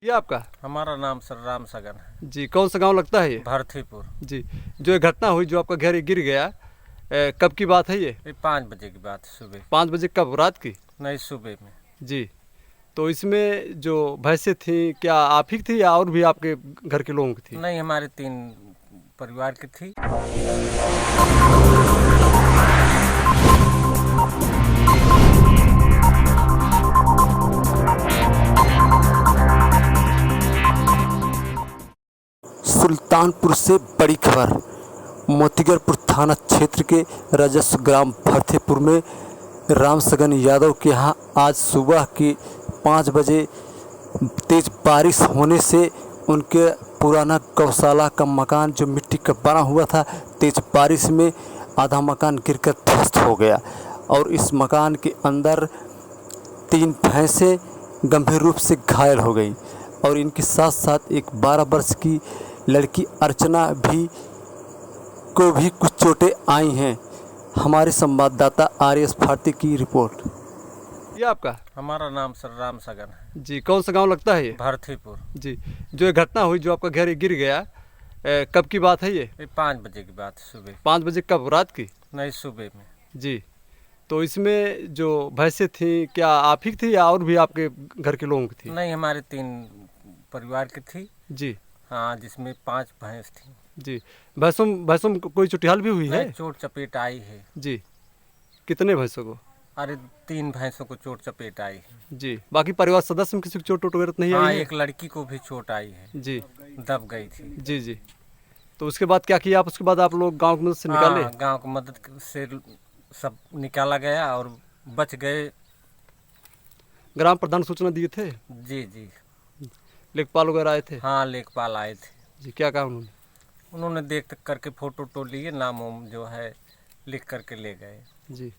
ये आपका? हमारा नाम सर राम सगन है जी। कौन सा गांव लगता है ये? भरथीपुर। जी। जो ये घटना हुई, जो आपका घर गिर गया, कब की बात है ये? 5 बजे की बात, सुबह। 5 बजे कब? रात की? नहीं, सुबह में। जी। तो इसमें जो भैंसें थी, क्या आप ही की थी या और भी आपके घर के लोगों की थी? नहीं, हमारे 3 परिवार की थी। सुल्तानपुर से बड़ी खबर। मोतीगरपुर थाना क्षेत्र के राजस्व ग्राम भरथीपुर में राम सगन यादव के यहाँ आज सुबह के 5 बजे तेज बारिश होने से उनके पुराना गौशाला का मकान जो मिट्टी का बना हुआ था, तेज बारिश में आधा मकान गिरकर ध्वस्त हो गया और इस मकान के अंदर 3 भैंसें गंभीर रूप से घायल हो गई और इनके साथ साथ एक 12 वर्ष की लड़की अर्चना को भी कुछ चोटें आई हैं। हमारे संवाददाता आर.एस. भारती की रिपोर्ट। ये आपका? हमारा नाम सर राम सगन है जी। कौन सा गांव लगता है ये? भरथीपुर। जी। जो ये घटना हुई, जो आपका घर गिर गया, कब की बात है ये? 5 बजे की बात, सुबह। 5 बजे कब? रात की? नहीं, सुबह में। जी। तो इसमें जो भैंसें थी, क्या आप ही की थी या और भी आपके घर के लोगों की थी? नहीं, हमारे 3 परिवार की थी। जी। हाँ, जिसमें 5 भैंस थी। जी। भैंसों को कोई चोटिहाल भी हुई है? चोट चपेट आई है। जी। कितने भैंसों को? अरे 3 भैंसों को चोट चपेट आई है। जी। बाकी परिवार सदस्य में किसी को चोट वगैरह नहीं हाँ, आई है? एक लड़की को भी चोट आई है। जी। दब गई थी। जी जी। तो उसके बाद क्या किया आप? उसके बाद आप लोग गांव की मदद से निकाले? हाँ, गांव की मदद से सब निकाला गया और बच गए। ग्राम प्रधान सूचना दिए थे? जी जी। लेखपाल वगैरह आए थे? हाँ, लेखपाल आए थे। जी। क्या कहा उन्होंने? उन्होंने देख करके फोटो लिए, नाम जो है लिख करके ले गए। जी।